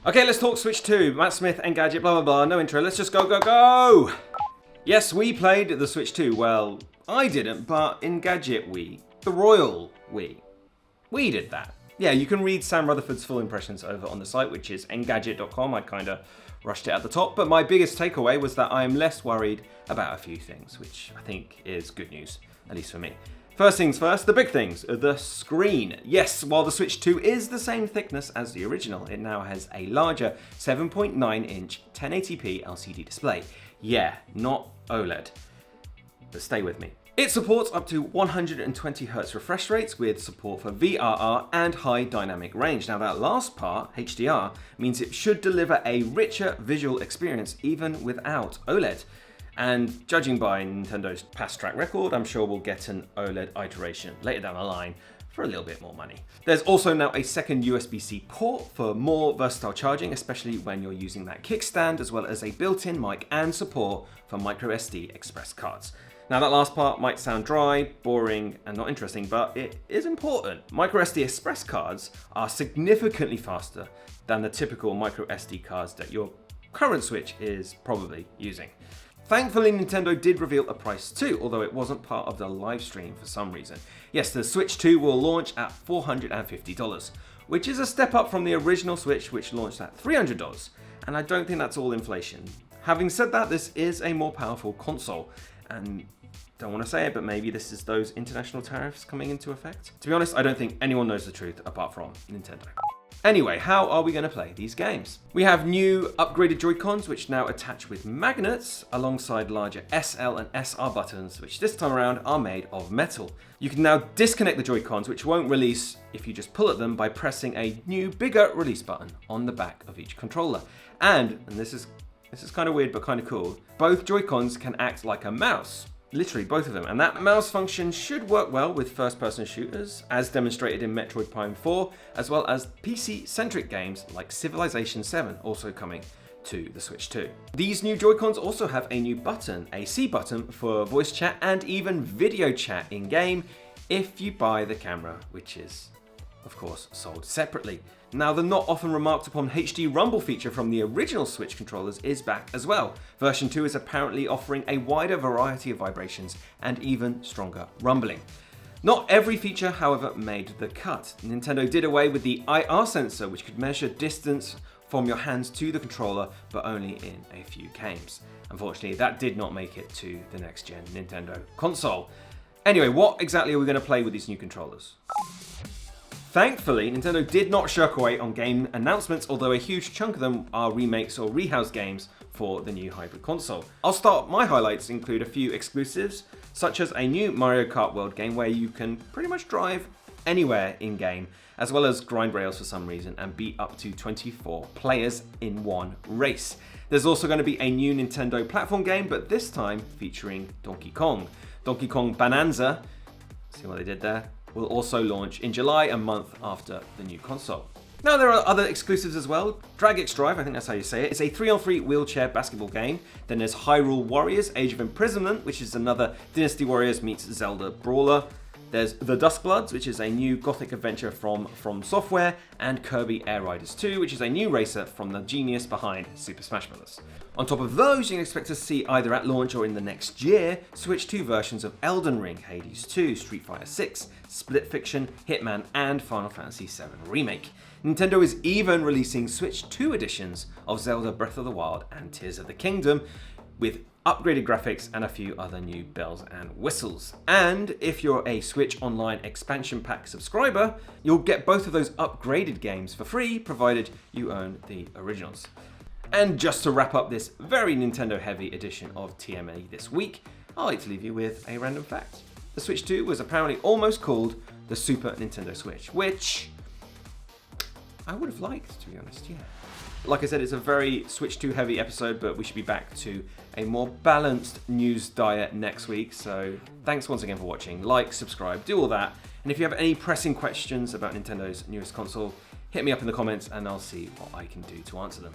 Okay, let's talk Switch 2. Matt Smith, Engadget, blah blah blah, no intro, let's just go! Yes, we played the Switch 2. Well, I didn't, but Engadget the royal we did that. Yeah, you can read Sam Rutherford's full impressions over on the site, which is engadget.com. I kind of rushed it at the top, but my biggest takeaway was that I am less worried about a few things, which I think is good news, at least for me. First things first, the big things, the screen. Yes, while the Switch 2 is the same thickness as the original, it now has a larger 7.9-inch 1080p LCD display. Yeah, not OLED. But stay with me. It supports up to 120Hz refresh rates with support for VRR and high dynamic range. Now that last part, HDR, means it should deliver a richer visual experience even without OLED. And judging by Nintendo's past track record, I'm sure we'll get an OLED iteration later down the line for a little bit more money. There's also now a second USB-C port for more versatile charging, especially when you're using that kickstand, as well as a built-in mic and support for microSD express cards. Now that last part might sound dry, boring, and not interesting, but it is important. MicroSD express cards are significantly faster than the typical microSD cards that your current Switch is probably using. Thankfully, Nintendo did reveal a price too, although it wasn't part of the live stream for some reason. Yes, the Switch 2 will launch at $450, which is a step up from the original Switch, which launched at $300, and I don't think that's all inflation. Having said that, this is a more powerful console, and don't want to say it, but maybe this is those international tariffs coming into effect. To be honest, I don't think anyone knows the truth apart from Nintendo. Anyway, how are we going to play these games? We have new upgraded Joy-Cons, which now attach with magnets alongside larger SL and SR buttons, which this time around are made of metal. You can now disconnect the Joy-Cons, which won't release if you just pull at them, by pressing a new, bigger release button on the back of each controller. And this is kind of weird but kind of cool, both Joy-Cons can act like a mouse. Literally, both of them. And that mouse function should work well with first-person shooters, as demonstrated in Metroid Prime 4, as well as PC-centric games like Civilization 7, also coming to the Switch 2. These new Joy-Cons also have a new button, a C button for voice chat and even video chat in-game if you buy the camera, which is, of course, sold separately. Now, the not often remarked upon HD rumble feature from the original Switch controllers is back as well. Version 2 is apparently offering a wider variety of vibrations and even stronger rumbling. Not every feature, however, made the cut. Nintendo did away with the IR sensor, which could measure distance from your hands to the controller, but only in a few games. Unfortunately, that did not make it to the next-gen Nintendo console. Anyway, what exactly are we going to play with these new controllers? Thankfully, Nintendo did not shirk away on game announcements, although a huge chunk of them are remakes or rehoused games for the new hybrid console. I'll start. My highlights include a few exclusives, such as a new Mario Kart World game where you can pretty much drive anywhere in-game, as well as grind rails for some reason and beat up to 24 players in one race. There's also going to be a new Nintendo platform game, but this time featuring Donkey Kong. Donkey Kong Bonanza, see what they did there, will also launch in July, a month after the new console. Now, there are other exclusives as well. Drag X Drive, I think that's how you say it. It's a 3-on-3 wheelchair basketball game. Then there's Hyrule Warriors Age of Imprisonment, which is another Dynasty Warriors meets Zelda brawler. There's The Duskbloods, which is a new gothic adventure from Software, and Kirby Air Riders 2, which is a new racer from the genius behind Super Smash Bros. On top of those, you can expect to see either at launch or in the next year, Switch 2 versions of Elden Ring, Hades 2, Street Fighter 6, Split Fiction, Hitman, and Final Fantasy 7 Remake. Nintendo is even releasing Switch 2 editions of Zelda Breath of the Wild and Tears of the Kingdom, with upgraded graphics and a few other new bells and whistles. And if you're a Switch Online expansion pack subscriber, you'll get both of those upgraded games for free, provided you own the originals. And just to wrap up this very Nintendo heavy edition of TMA this week, I'd like to leave you with a random fact. The Switch 2 was apparently almost called the Super Nintendo Switch, which I would have liked, to be honest, yeah. Like I said, it's a very Switch 2 heavy episode, but we should be back to a more balanced news diet next week. So thanks once again for watching. Like, subscribe, do all that. And if you have any pressing questions about Nintendo's newest console, hit me up in the comments and I'll see what I can do to answer them.